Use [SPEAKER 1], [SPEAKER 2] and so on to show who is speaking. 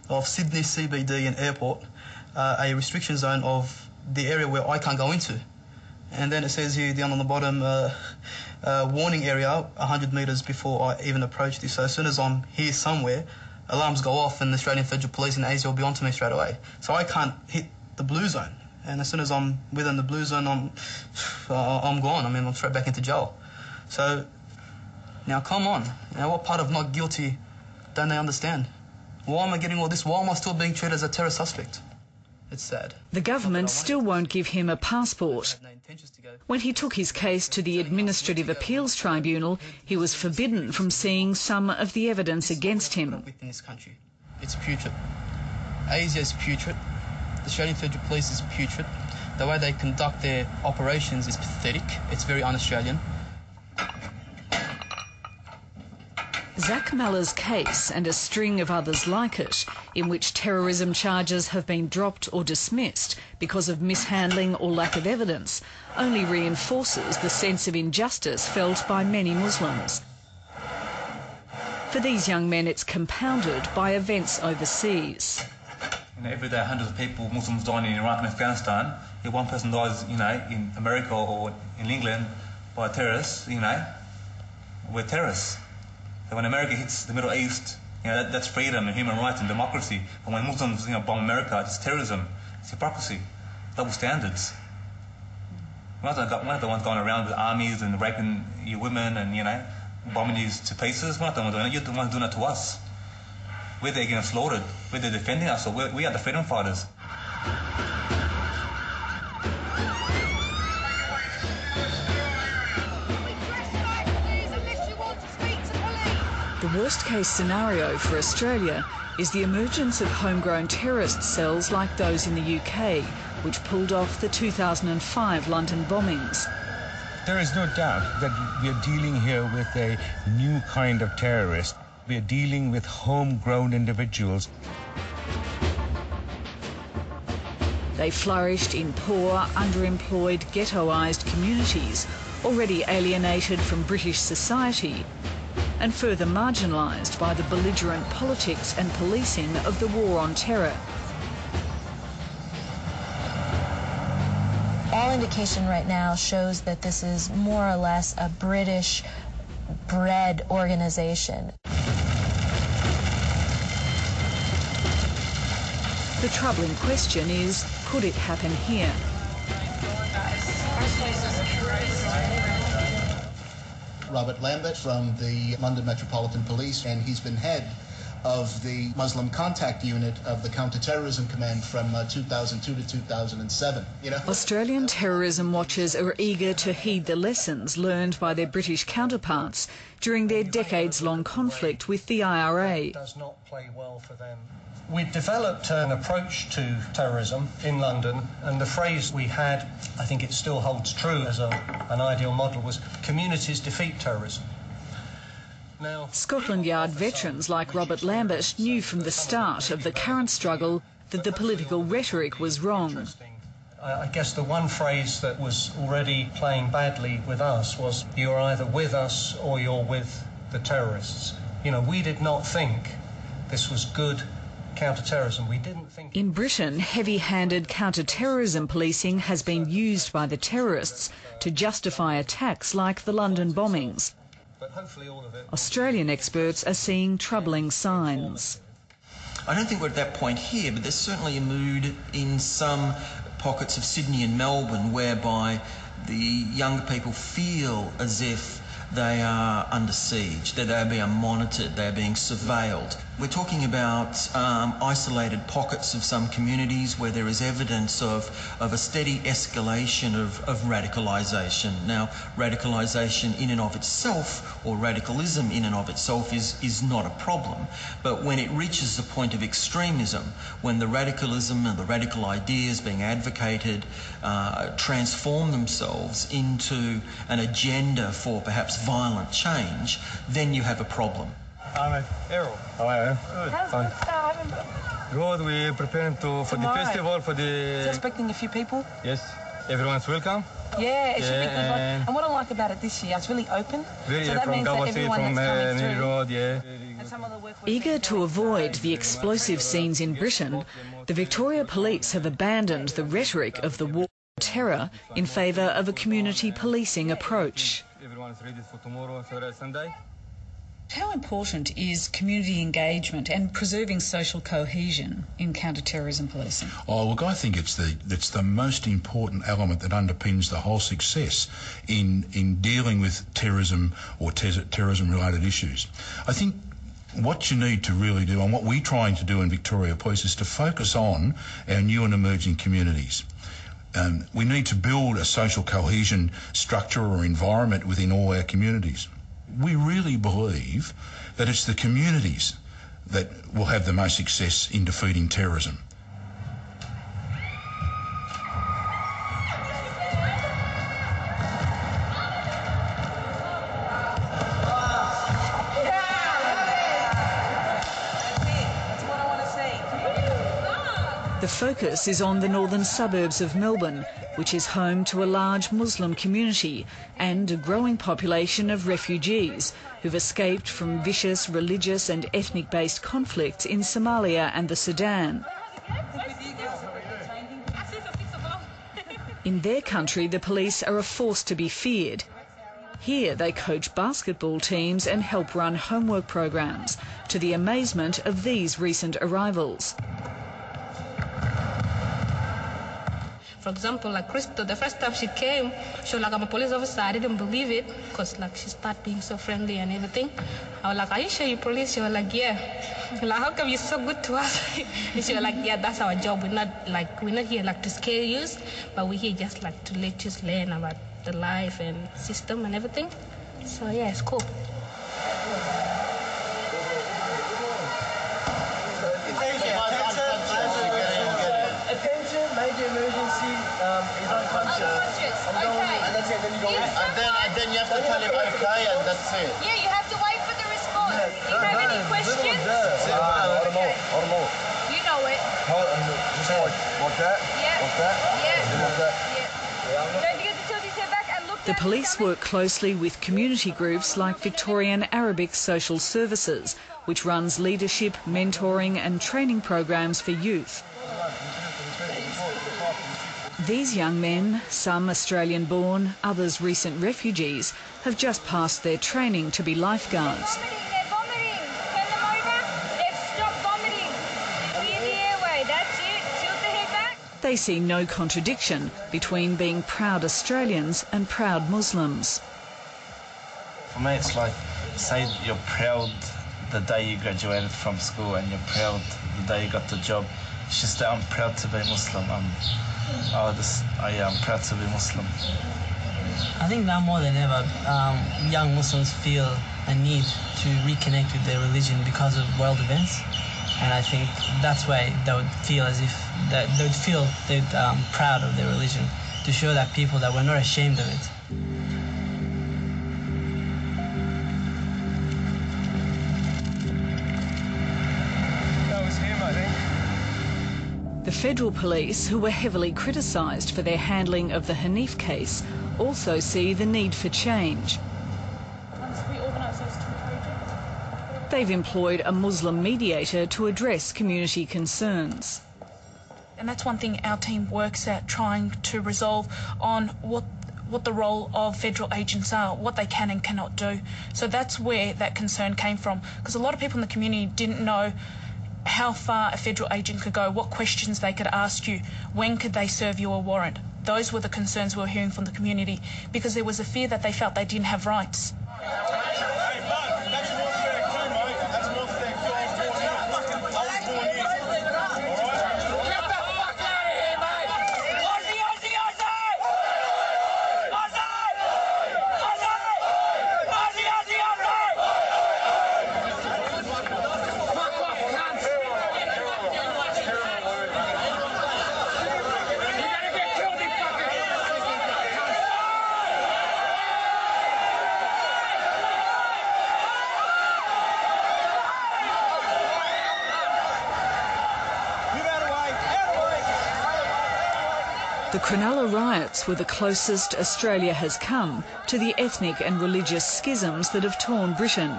[SPEAKER 1] of Sydney CBD and airport, a restriction zone of the area where I can't go into. And then it says here down on the bottom, warning area 100 metres before I even approach this. So as soon as I'm here somewhere, alarms go off and the Australian Federal Police and ASIO will be onto me straight away. So I can't hit the blue zone. And as soon as I'm within the blue zone, I'm gone. I mean, I'm straight back into jail. So now come on. Now what part of not guilty don't they understand? Why am I getting all this? Why am I still being treated as a terror suspect? It's sad.
[SPEAKER 2] The government still won't give him a passport. When he took his case to the Administrative Appeals Tribunal, he was forbidden from seeing some of the evidence against him.
[SPEAKER 1] It's putrid. ASIO is putrid. The Australian Federal Police is putrid. The way they conduct their operations is pathetic. It's very un-Australian.
[SPEAKER 2] Zach Maller's case, and a string of others like it, in which terrorism charges have been dropped or dismissed because of mishandling or lack of evidence, only reinforces the sense of injustice felt by many Muslims. For these young men, it's compounded by events overseas.
[SPEAKER 3] Every day, hundreds of people, Muslims, dying in Iraq and Afghanistan. If one person dies, in America or in England by terrorists, we're terrorists. So when America hits the Middle East, that's freedom and human rights and democracy. And when Muslims, bomb America, it's terrorism, it's hypocrisy, double standards. We're not the ones going around with armies and raping your women and, bombing you to pieces. We're not the ones doing it. You're the ones doing it to us. We're there getting slaughtered. We're there defending us. So we are the freedom fighters.
[SPEAKER 2] The worst-case scenario for Australia is the emergence of homegrown terrorist cells like those in the UK, which pulled off the 2005 London bombings.
[SPEAKER 4] There is no doubt that we are dealing here with a new kind of terrorist. We are dealing with homegrown individuals.
[SPEAKER 2] They flourished in poor, underemployed, ghettoised communities, already alienated from British society, and further marginalised by the belligerent politics and policing of the war on terror.
[SPEAKER 5] All indication right now shows that this is more or less a British-bred organization.
[SPEAKER 2] The troubling question is, could it happen here?
[SPEAKER 6] Robert Lambert from the London Metropolitan Police, and he's been head of the Muslim Contact Unit of the Counter-Terrorism Command from 2002 to 2007.
[SPEAKER 2] Australian terrorism watchers are eager to heed the lessons learned by their British counterparts during their decades-long conflict with the IRA.
[SPEAKER 7] It does not play well for them. We've developed an approach to terrorism in London, and the phrase we had, I think it still holds true as an ideal model, was communities defeat terrorism. Now,
[SPEAKER 2] Scotland Yard veterans like Robert Lambert knew from the start of the current struggle that the political rhetoric was wrong.
[SPEAKER 7] I guess the one phrase that was already playing badly with us was, you're either with us or you're with the terrorists. We did not think this was good counter-terrorism. We didn't think...
[SPEAKER 2] In Britain, heavy-handed counter-terrorism policing has been used by the terrorists to justify attacks like the London bombings. Australian experts are seeing troubling signs.
[SPEAKER 8] I don't think we're at that point here, but there's certainly a mood in some pockets of Sydney and Melbourne whereby the young people feel as if they are under siege, that they're being monitored, they're being surveilled. We're talking about isolated pockets of some communities where there is evidence of a steady escalation of radicalisation. Now, radicalisation in and of itself, or radicalism in and of itself, is not a problem. But when it reaches the point of extremism, when the radicalism and the radical ideas being advocated transform themselves into an agenda for perhaps violent change, then you have a problem.
[SPEAKER 9] I'm Errol. How are you? Good. Fine. Good. We're preparing for the festival, for the...
[SPEAKER 10] Is it expecting a few people?
[SPEAKER 9] Yes. Everyone's welcome.
[SPEAKER 10] Yeah, it should be good. And what I like about it this year, it's really open.
[SPEAKER 9] Very
[SPEAKER 10] so that
[SPEAKER 9] from
[SPEAKER 10] means that everyone that's coming through...
[SPEAKER 9] Road, yeah.
[SPEAKER 2] Eager to avoid the explosive scenes in Britain, the Victoria Police have abandoned the rhetoric of the war on terror in favour of a community policing approach.
[SPEAKER 9] Everyone's ready for tomorrow, so that's Sunday.
[SPEAKER 2] How important is community engagement and preserving social cohesion in counter-terrorism policing?
[SPEAKER 11] Oh, look, I think it's the most important element that underpins the whole success in dealing with terrorism or terrorism-related issues. I think what you need to really do, and what we're trying to do in Victoria Police, is to focus on our new and emerging communities. We need to build a social cohesion structure or environment within all our communities. We really believe that it's the communities that will have the most success in defeating terrorism.
[SPEAKER 2] The focus is on the northern suburbs of Melbourne, which is home to a large Muslim community and a growing population of refugees who've escaped from vicious religious and ethnic-based conflicts in Somalia and the Sudan. In their country, the police are a force to be feared. Here they coach basketball teams and help run homework programs, to the amazement of these recent arrivals.
[SPEAKER 12] For example, like Crystal, the first time she came, she was like, I'm a police officer. I didn't believe it because like she started being so friendly and everything. I was like, are you sure you're police? She was like, yeah. Like, how come you're so good to us? And she was like, yeah, that's our job. We're not here like to scare you, but we're here just like to let you learn about the life and system and everything. So yeah, it's cool.
[SPEAKER 13] Major emergency, he's unconscious.
[SPEAKER 6] Okay. And that's it, then you go and then you have to tell him okay, and that's it.
[SPEAKER 14] Yeah, you have to wait for the response. Do you have any questions?
[SPEAKER 13] Okay.
[SPEAKER 14] You know it.
[SPEAKER 13] Just like that?
[SPEAKER 14] Yeah.
[SPEAKER 13] Like that?
[SPEAKER 14] Yeah.
[SPEAKER 13] Like that?
[SPEAKER 14] Yeah. Don't forget to tilt his head back and look.
[SPEAKER 2] The police work closely with community groups like Victorian Arabic Social Services, which runs leadership, mentoring and training programs for youth. These young men, some Australian-born, others recent refugees, have just passed their training to be lifeguards.
[SPEAKER 14] They're vomiting. Turn them over. Let's stop vomiting. Clear the airway. That's it. Tilt the head back.
[SPEAKER 2] They see no contradiction between being proud Australians and proud Muslims.
[SPEAKER 15] For me, it's like, say you're proud the day you graduated from school and you're proud the day you got the job. It's just that I'm proud to be Muslim. I'm proud to be Muslim.
[SPEAKER 16] I think now more than ever, young Muslims feel a need to reconnect with their religion because of world events, and I think that's why they would feel as if they're proud of their religion, to show that people that we're not ashamed of it.
[SPEAKER 2] The Federal Police, who were heavily criticised for their handling of the Hanif case, also see the need for change. They've employed a Muslim mediator to address community concerns.
[SPEAKER 17] And that's one thing our team works at, trying to resolve on what the role of federal agents are, what they can and cannot do. So that's where that concern came from, because a lot of people in the community didn't know how far a federal agent could go, what questions they could ask you, when could they serve you a warrant. Those were the concerns we were hearing from the community, because there was a fear that they felt they didn't have rights. The Cronulla riots were the closest Australia has come to the ethnic and religious schisms that have torn Britain.